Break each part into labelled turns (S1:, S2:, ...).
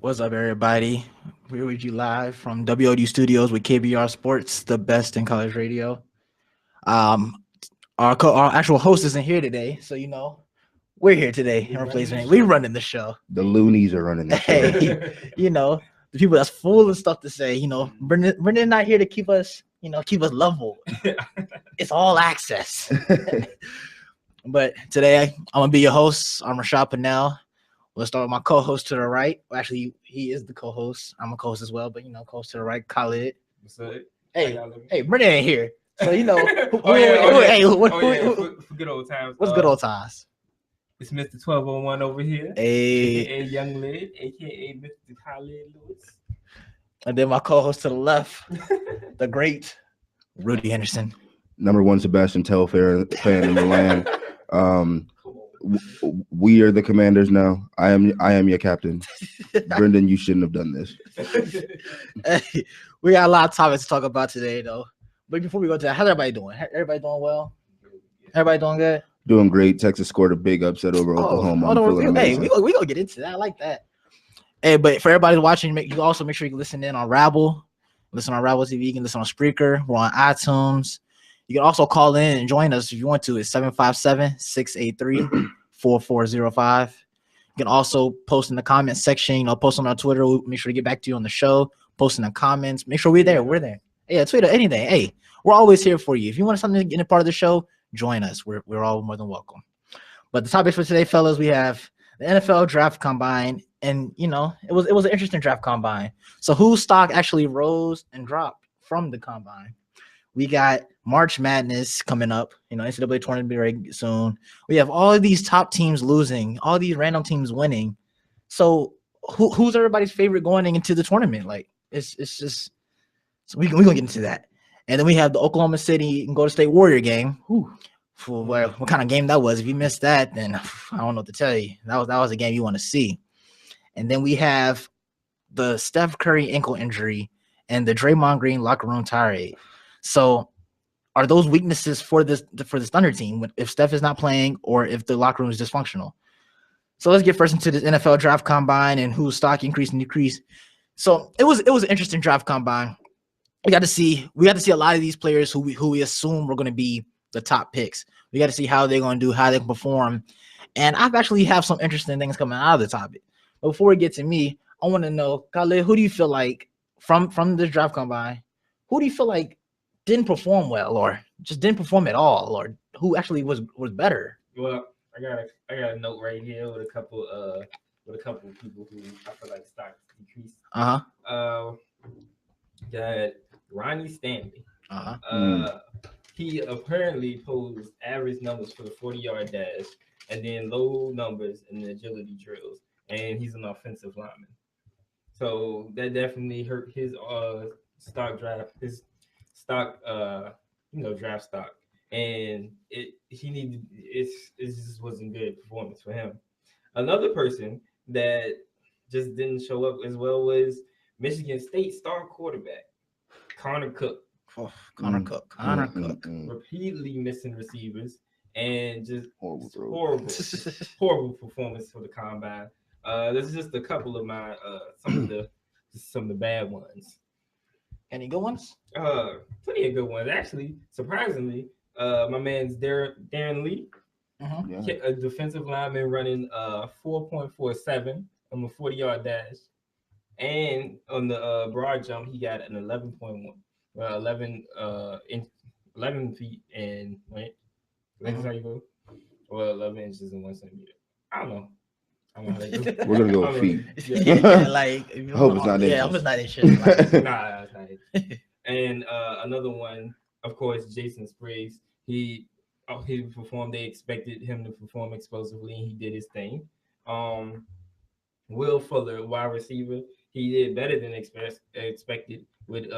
S1: What's up, everybody? We're with you live from WOD Studios with KBR Sports, the best in college radio. Um, our actual host isn't here today, so we're here today in replacement. We running the show.
S2: The loonies are running the show.
S1: Hey, the people that's full of stuff to say. Brendan not here to keep us, keep us level. It's all access. But today I'm gonna be your host. I'm Rashad Pennell. Let's start with my co-host to the right. Well, actually, he is the co-host. I'm a co-host as well, but co-host to the right, Khalid.
S3: What's up?
S1: Hey, Brendan ain't here, so
S3: Hey, for good old times.
S1: What's good old times?
S3: It's Mr. 1201 over here,
S1: Hey,
S3: aka Young Lid, aka Mr. Khalid Lewis.
S1: And then my co-host to the left, the great Rudy Henderson.
S2: Number one Sebastian Telfair fan in the land. We are the Commanders now. I am your captain. Brendan, you shouldn't have done this.
S1: Hey, we got a lot of topics to talk about today, though. But before we go to that, how's everybody doing? Everybody doing well? Everybody doing good?
S2: Doing great. Texas scored a big upset over Oklahoma.
S1: Hey, we gonna get into that. I like that. Hey, but for everybody watching, you also make sure you listen in on Rabble. Listen on Rabble TV. You can listen on Spreaker. We're on iTunes. You can also call in and join us if you want to. It's 757-683-4405. You can also post in the comments section. Post on our Twitter. We'll make sure to get back to you on the show. Post in the comments. Make sure we're there. We're there. Yeah, Twitter, anything. Hey, we're always here for you. If you want something to get a part of the show, join us. We're all more than welcome. But the topics for today, fellas, we have the NFL draft combine, and it was an interesting draft combine. So whose stock actually rose and dropped from the combine? We got March Madness coming up, NCAA tournament be ready soon. We have all of these top teams losing, all these random teams winning. So who's everybody's favorite going into the tournament? Like it's just so we're gonna get into that. And then we have the Oklahoma City and Golden State Warrior game. What kind of game that was? If you missed that, then I don't know what to tell you. That was a game you want to see. And then we have the Steph Curry ankle injury and the Draymond Green locker room tirade. So are those weaknesses for this Thunder team if Steph is not playing or if the locker room is dysfunctional? So let's get first into this NFL draft combine and whose stock increase and decrease. So it was an interesting draft combine. We got to see a lot of these players who we assume were going to be the top picks. We got to see how they're going to do, how they can perform. And I've actually have some interesting things coming out of the topic. But before we get to me, I want to know, Khalid, who do you feel like from the draft combine, who do you feel like didn't perform well or just didn't perform at all, or who actually was better?
S3: Well, I got a note right here with a couple of people who I feel like stock decreased. Got Ronnie Stanley. He apparently posed average numbers for the 40-yard dash and then low numbers in the agility drills, and he's an offensive lineman. So that definitely hurt his draft stock, and it just wasn't good performance for him. Another person that just didn't show up as well was Michigan State star quarterback Connor Cook.
S1: Connor Cook.
S3: Repeatedly missing receivers and just horrible performance for the combine. This is just a couple of my some of the bad ones.
S1: Any good ones?
S3: Plenty of good ones actually. Surprisingly, my man's Darren Lee, a defensive lineman running 4.47 on the 40-yard dash, and on the broad jump he got an 11.1. 11 feet and wait. That's how you go. Well, 11 inches and 1 centimeter. I don't know how they do.
S2: We're gonna go with feet.
S1: Like
S2: I hope it's not inches.
S1: Yeah, I hope it's not inches.
S3: Nah, it's not it. And another one, of course, Jason Spriggs. He performed. They expected him to perform explosively, and he did his thing. Will Fuller, wide receiver, he did better than expected with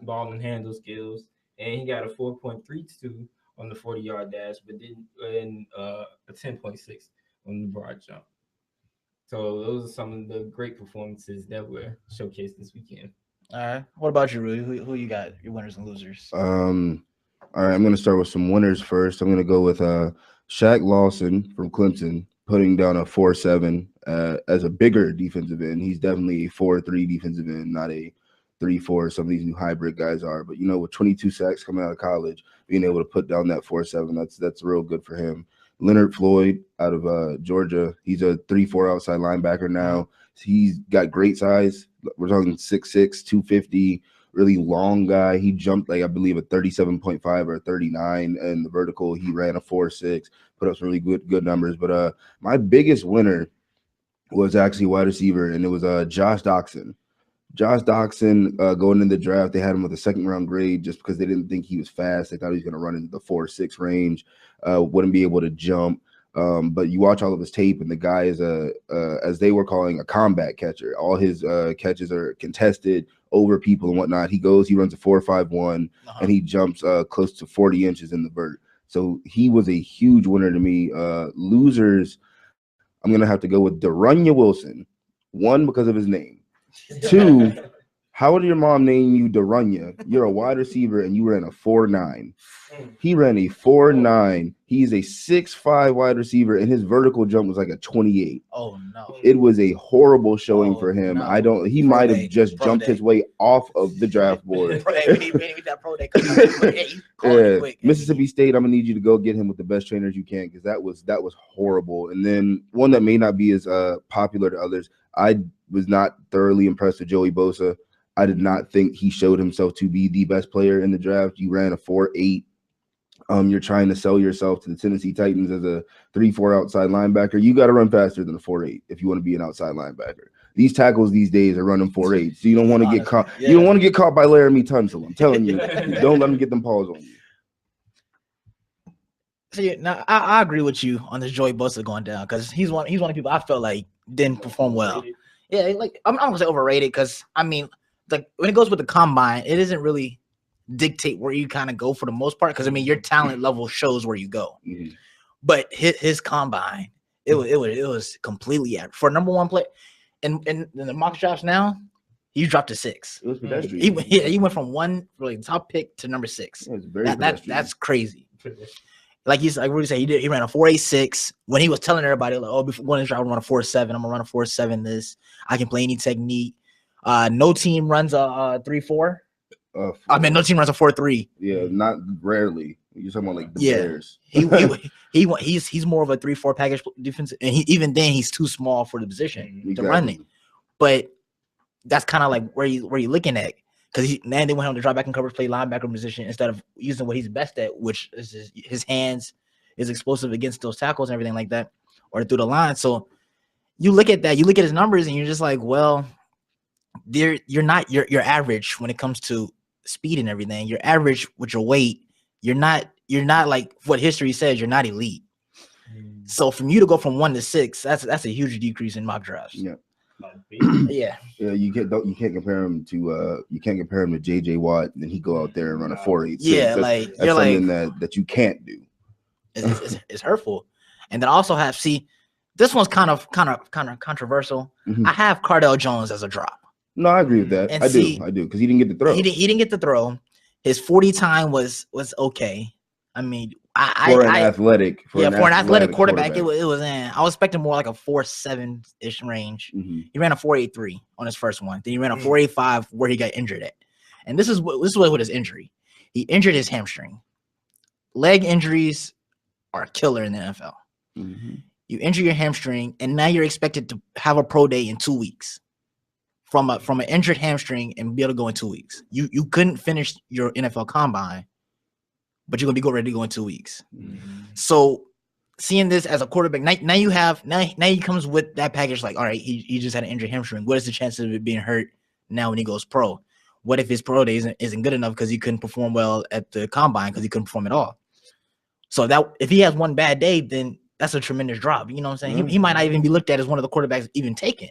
S3: ball and handle skills, and he got a 4.32 on the 40-yard dash, but didn't a 10.6 on the broad jump. So those are some of the great performances that were showcased this weekend.
S1: All right. What about you, Rudy? Who you got? Your winners and losers.
S2: All right. I'm going to start with some winners first. I'm going to go with Shaq Lawson from Clemson. putting down a 4.7 as a bigger defensive end. He's definitely a 4.3 defensive end, not a 3.4. Some of these new hybrid guys are, but with 22 sacks coming out of college, being able to put down that 4.7, that's real good for him. Leonard Floyd out of Georgia, he's a 3.4 outside linebacker now. He's got great size. We're talking 6'6", 250. Really long guy. He jumped I believe a 37.5 or a 39 in the vertical. He ran a 4.6, put up some really good numbers. But my biggest winner was actually wide receiver, and it was Josh Doxson. Josh Doxson, going into the draft, they had him with a second-round grade just because they didn't think he was fast. They thought he was going to run into the 4.6 range, wouldn't be able to jump. But you watch all of his tape, and the guy is as they were calling, a combat catcher. All his catches are contested over people and whatnot. He runs a 4.51, and he jumps close to 40 inches in the vert. So he was a huge winner to me. Losers, I'm going to have to go with Darunya Wilson. One, because of his name. Two, how would your mom name you Darunya? You're a wide receiver, and you ran a 4.9. He ran a 4.9. He's a 6'5" wide receiver, and his vertical jump was like a 28.
S1: Oh no!
S2: It was a horrible showing for him.
S1: No.
S2: He might have just jumped his way off of the draft board.
S1: we need that pro day. Quick.
S2: Mississippi State, I'm gonna need you to go get him with the best trainers you can, because that was horrible. And then one that may not be as popular to others, I was not thoroughly impressed with Joey Bosa. I did not think he showed himself to be the best player in the draft. You ran a 4.8. You're trying to sell yourself to the Tennessee Titans as a 3.4 outside linebacker. You got to run faster than a 4.8 if you want to be an outside linebacker. These tackles these days are running 4.8, so you don't want to get caught. Yeah. You don't want to get caught by Laramie Tunsil. I'm telling you, don't let them get them paws on you.
S1: See, now I agree with you on this Joey Bosa going down, because he's one of the people I felt like didn't perform well. Yeah, I'm not gonna say overrated, because I mean, when it goes with the combine, it isn't really dictate where you kind of go for the most part, because I mean your talent level shows where you go. Mm-hmm. But his combine, it was completely average for a number one player. And in the mock drafts now, he dropped to 6.
S2: It was pedestrian.
S1: He went from one really top pick to number 6. That's crazy. Like Rudy said, he ran a 4.86 when he was telling everybody, like, before going to draft, I'm gonna run a 4.7. I'm gonna run a 4.7. I can play any technique. No team runs a 3.4. No team runs a 4.3.
S2: Yeah, not rarely. You're talking about like the Bears.
S1: He's more of a 3.4 package defense, and even then he's too small for the position to run it. But that's kind of like where you looking at, because then they went home to drop back in coverage, play linebacker position instead of using what he's best at, which is his hands, is explosive against those tackles and everything like that, or through the line. So you look at that, you look at his numbers, and you're just like, well, you're average when it comes to speed and everything. You're average with your weight. You're not like what history says. You're not elite. So from you to go from 1 to 6, that's a huge decrease in mock drafts.
S2: Yeah.
S1: Yeah.
S2: You can't compare him to JJ Watt, and then he go out there and run a 4.8.
S1: Yeah,
S2: that's something that you can't do.
S1: It's hurtful. And then also this one's kind of controversial. Mm-hmm. I have Cardell Jones as a drop.
S2: No, I agree with that. I do because he didn't get the throw.
S1: He didn't get the throw. His 40 time was okay. I mean,
S2: for an athletic
S1: quarterback, it was in. I was expecting more like a 4.7-ish range. Mm-hmm. He ran a 4.83 on his first one. Then he ran a 4.85 where he got injured at. And this is what his injury. He injured his hamstring. Leg injuries are a killer in the NFL. Mm-hmm. You injure your hamstring, and now you're expected to have a pro day in 2 weeks. From an injured hamstring and be able to go in 2 weeks. You couldn't finish your NFL combine, but you're gonna be ready to go in 2 weeks. Mm-hmm. So seeing this as a quarterback, now he comes with that package, like, all right, he just had an injured hamstring. What is the chance of it being hurt now when he goes pro? What if his pro day isn't good enough because he couldn't perform well at the combine because he couldn't perform at all? So that if he has one bad day, then that's a tremendous drop. You know what I'm saying? Mm-hmm. He might not even be looked at as one of the quarterbacks even taken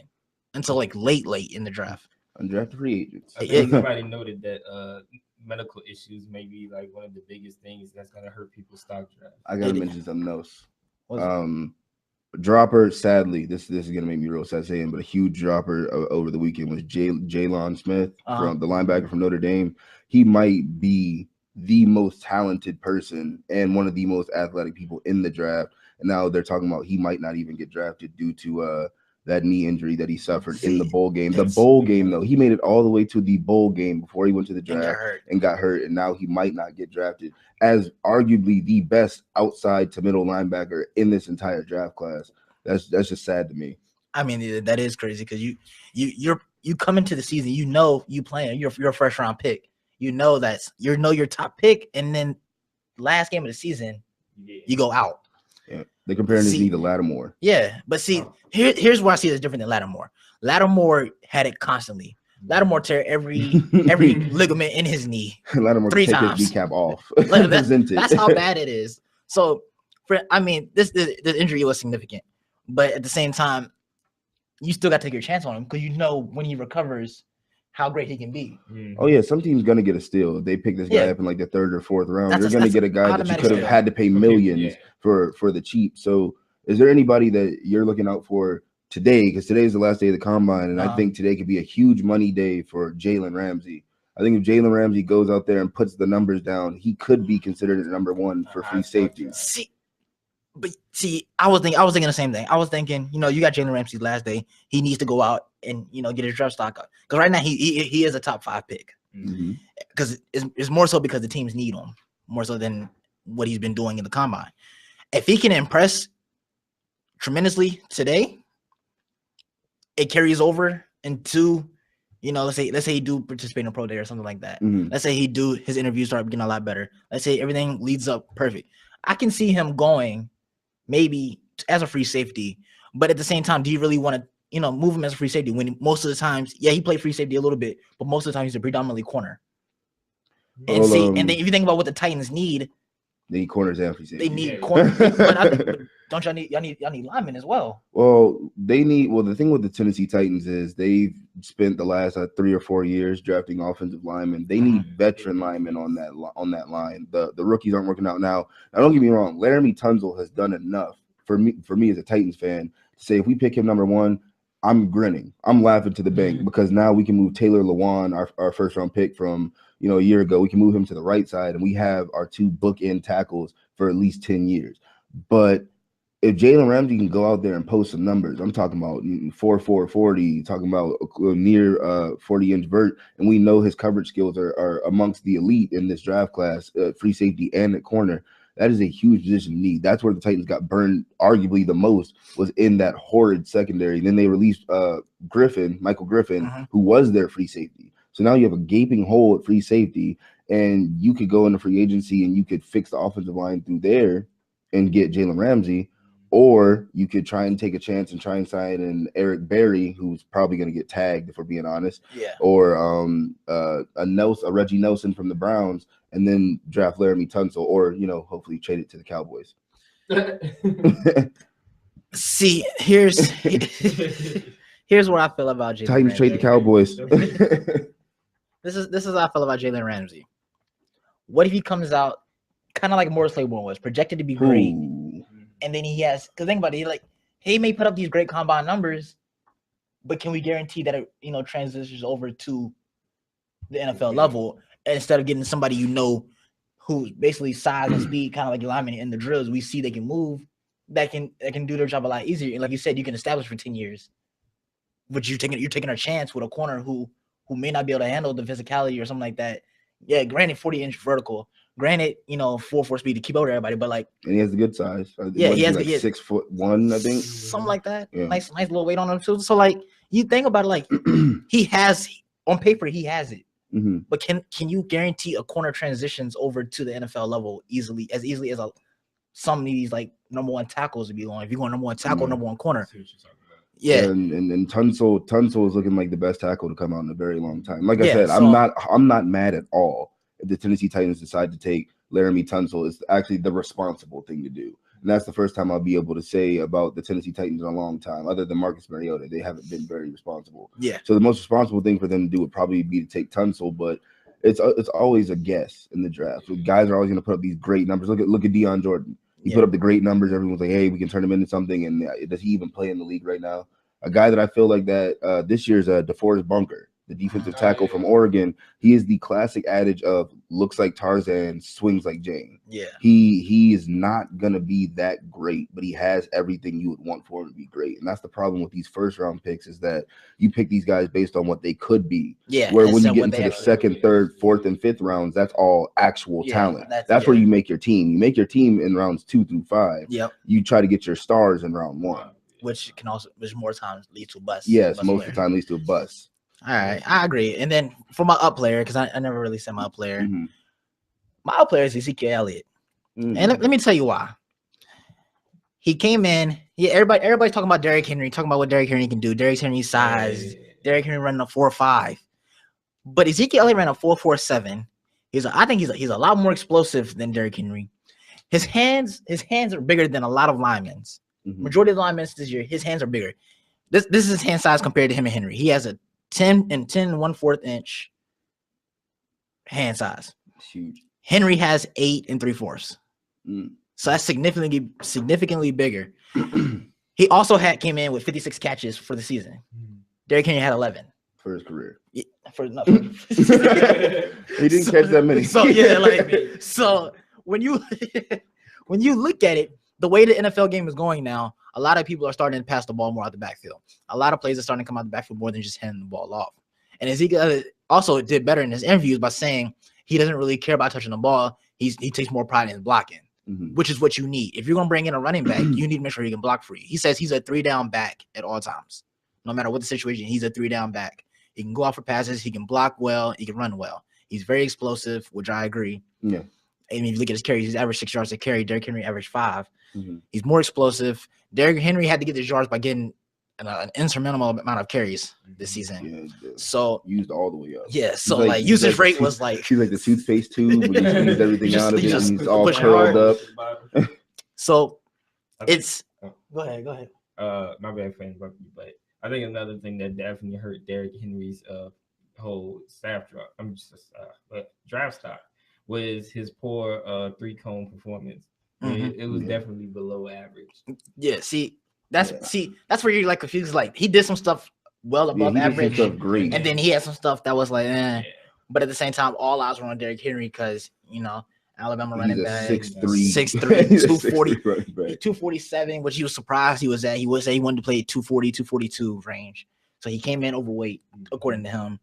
S1: until like late in the draft.
S2: Undrafted free agents.
S3: I think somebody noted that medical issues may be like one of the biggest things that's gonna hurt people's stock draft.
S2: I gotta mention something else. Dropper, sadly, this is gonna make me real sad saying, but a huge dropper over the weekend was Jalen Smith from the linebacker from Notre Dame. He might be the most talented person and one of the most athletic people in the draft. and now they're talking about he might not even get drafted due to that knee injury that he suffered in the bowl game. The bowl game, though, he made it all the way to the bowl game before he went to the draft and got hurt, and now he might not get drafted as arguably the best outside to middle linebacker in this entire draft class. That's just sad to me.
S1: I mean, that is crazy because you come into the season, you playing, you're a first round pick. You know your top pick, and then last game of the season, you go out.
S2: Yeah, they're comparing his knee to Lattimore.
S1: Yeah, but see, here's where I see it's different than Lattimore. Lattimore had it constantly. Lattimore tear every ligament in his knee.
S2: Lattimore
S1: 3
S2: take
S1: times.
S2: his kneecap off.
S1: That's how bad it is. So, this injury was significant, but at the same time, you still got to take your chance on him because when he recovers, how great he can be.
S2: Oh yeah, some team's gonna get a steal. They pick this guy up in like the 3rd or 4th round. You're gonna get a guy that you could have had to pay millions for the cheap. So, is there anybody that you're looking out for today? Because today is the last day of the combine, and I think today could be a huge money day for Jalen Ramsey. I think if Jalen Ramsey goes out there and puts the numbers down, he could be considered at number 1 for free safety.
S1: See, I was thinking the same thing. I was thinking, you got Jalen Ramsey's last day. He needs to go out and get his draft stock up because right now he is a top 5 pick. Because it's more so because the teams need him more so than what he's been doing in the combine. If he can impress tremendously today, it carries over into, let's say he do participate in a pro day or something like that. Let's say his interviews start getting a lot better. Let's say everything leads up perfect. I can see him going maybe as a free safety, but at the same time, do you really want to, move him as a free safety when most of the times, he played free safety a little bit, but most of the time he's a predominantly corner. And and then if you think about what the Titans need,
S2: they need corners and free safety.
S1: They need corners, but don't y'all need linemen as well?
S2: Well, the thing with the Tennessee Titans is they've spent the last 3 or 4 years drafting offensive linemen. They need veteran linemen on that line. The rookies aren't working out now. Now, don't get me wrong. Laramie Tunsil has done enough for me as a Titans fan to say if we pick him number 1, I'm grinning. I'm laughing to the bank because now we can move Taylor Lewan, our first round pick from a year ago. We can move him to the right side, and we have our 2 bookend tackles for at least 10 years. But if Jalen Ramsey can go out there and post some numbers, I'm talking about 4.4 40, talking about near 40-inch vert, and we know his coverage skills are amongst the elite in this draft class, free safety and at corner. That is a huge position to need. That's where the Titans got burned arguably the most, was in that horrid secondary. Then they released Michael Griffin, who was their free safety. So now you have a gaping hole at free safety, and you could go into free agency and you could fix the offensive line through there and get Jalen Ramsey, or you could try and take a chance and try and sign an Eric Berry, who's probably going to get tagged if we're being honest, or a Reggie Nelson from the Browns, and then draft Laramie Tunsil, or hopefully trade it to the Cowboys.
S1: See, here's what I feel about Jalen
S2: Titans
S1: Ramsey.
S2: trade the Cowboys.
S1: This is how I feel about Jalen Ramsey. What if he comes out kind of like Morris Claiborne was, projected to be great, and then because think about it, he may put up these great combine numbers, but can we guarantee that it transitions over to the NFL level instead of getting somebody who's basically size and speed, kind of like your lineman in the drills, we see they can move, that can do their job a lot easier, and like you said, you can establish for 10 years. But you're taking a chance with a corner who may not be able to handle the physicality or something like that. Yeah, granted, 40-inch vertical. Granted, 4.4 speed to keep over everybody, but and
S2: he has a good size.
S1: He has
S2: 6'1", I think,
S1: something like that. Yeah. Nice little weight on him too. So you think about it, he has on paper he has it, but can you guarantee a corner transitions over to the NFL level easily as some of these number 1 tackles would be going? If you're going number 1 tackle, number 1 corner. Yeah,
S2: and Tunsil is looking like the best tackle to come out in a very long time. Like I said, I'm not mad at all if the Tennessee Titans decide to take Laramie Tunsil. Is actually the responsible thing to do, and that's the first time I'll be able to say about the Tennessee Titans in a long time. Other than Marcus Mariota, they haven't been very responsible. Yeah. So the most responsible thing for them to do would probably be to take Tunsil, but it's always a guess in the draft. So guys are always going to put up these great numbers. Look at Deion Jordan. He put up the great numbers. Everyone's like, hey, we can turn him into something. And does he even play in the league right now? A guy that I feel like that this year is DeForest Bunker. the defensive tackle from Oregon. He is the classic adage of looks like Tarzan, swings like Jane.
S1: Yeah.
S2: He is not gonna be that great, but he has everything you would want for him to be great. And that's the problem with these first round picks is that you pick these guys based on what they could be.
S1: Yeah.
S2: Where when you get into the second, third, fourth, and fifth rounds, that's all actual talent. That's where you make your team. You make your team in rounds 2 through 5.
S1: Yep.
S2: You try to get your stars in round 1.
S1: Which more times leads to a bust.
S2: Yes, most of the time leads to a bust.
S1: All right, I agree. And then for my up player, because I never really said my up player.
S2: Mm-hmm.
S1: My up player is Ezekiel Elliott. Mm-hmm. And let me tell you why. He came in. Yeah, everybody's talking about Derrick Henry, talking about what Derrick Henry can do. Derrick Henry's size. Derrick Henry running a 4.5. But Ezekiel Elliott ran a 4.47. I think he's a lot more explosive than Derrick Henry. His hands are bigger than a lot of linemen. Mm-hmm. Majority of the linemen this year, his hands are bigger. This is his hand size compared to him and Henry. He has a 10 and 1/4 inch hand size.
S2: It's huge.
S1: Henry has 8 3/4. So that's significantly bigger. He also came in with 56 catches for the season. Derrick Henry had 11
S2: for his career.
S1: Yeah, he
S2: didn't catch that many.
S1: So when you look at it, the way the NFL game is going now, a lot of people are starting to pass the ball more out the backfield. A lot of plays are starting to come out the backfield more than just handing the ball off. And Ezekiel also did better in his interviews by saying he doesn't really care about touching the ball. He takes more pride in blocking, which is what you need. If you're going to bring in a running back, you need to make sure he can block for you. He says he's a 3-down back at all times. No matter what the situation, he's a 3-down back. He can go out for passes. He can block well. He can run well. He's very explosive, which I agree.
S2: Yeah.
S1: I mean, if you look at his carries, he's averaged 6 yards a carry. Derrick Henry averaged 5. He's more explosive. Derrick Henry had to get his yards by getting an insurmountable amount of carries this season.
S2: Yeah.
S1: So
S2: used all the way up.
S1: Yeah. So usage rate was like
S2: he's like the toothpaste tube when you squeeze everything out of it and he's all curled up.
S1: So it's go ahead.
S3: My bad for interrupting you, but I think another thing that definitely hurt Derrick Henry's whole draft stock was his poor 3-cone performance. It was definitely below average.
S1: Yeah, that's where you're like confused. Like he did some stuff well above average,
S2: great,
S1: and then he had some stuff that was like, But at the same time, all eyes were on Derrick Henry because Alabama running back, 6'3", 240, 247, which he was surprised he was at. He wanted to play 240, 242 range, so he came in overweight according to him.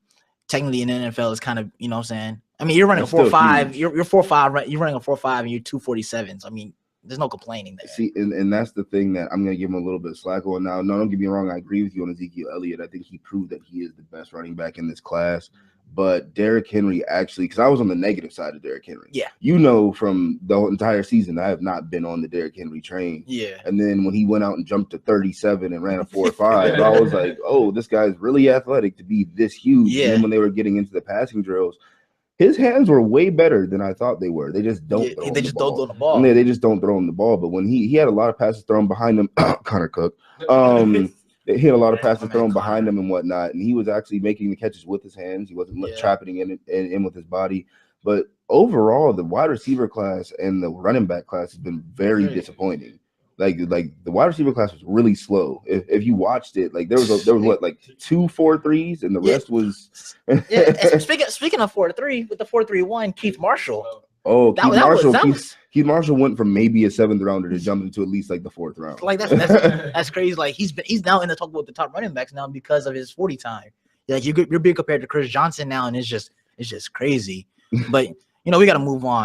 S1: Technically, in the NFL, it's kind of what I'm saying. I mean, you're running a 4.5. You're 4.5. Right? You're running a 4.5, and you're 247. So I mean, there's no complaining there.
S2: See, and that's the thing that I'm going to give him a little bit of slack on now. No, don't get me wrong. I agree with you on Ezekiel Elliott. I think he proved that he is the best running back in this class. But Derrick Henry actually, because I was on the negative side of Derrick Henry.
S1: Yeah.
S2: From the entire season, I have not been on the Derrick Henry train.
S1: Yeah.
S2: And then when he went out and jumped to 37 and ran a 4.5, I was like, oh, this guy's really athletic to be this huge.
S1: Yeah.
S2: And then when they were getting into the passing drills, his hands were way better than I thought they were. They just don't throw
S1: don't throw the ball.
S2: And they just don't throw him the ball. But when he had a lot of passes thrown behind him, Connor Cook, he had a lot of passes thrown behind him and whatnot. And he was actually making the catches with his hands. He wasn't trapping in with his body. But overall, the wide receiver class and the running back class has been very disappointing. Like the wide receiver class was really slow. If you watched it, like there was 2 4.3s and the rest was.
S1: Speaking of 4.3, with the 4.31, Keith Marshall.
S2: Oh, Keith Marshall went from maybe a 7th rounder to jump into at least like the 4th round.
S1: Like that's crazy. Like he's now in the talk with the top running backs now because of his 40 time. Like you're being compared to Chris Johnson now, and it's just crazy. But we got to move on.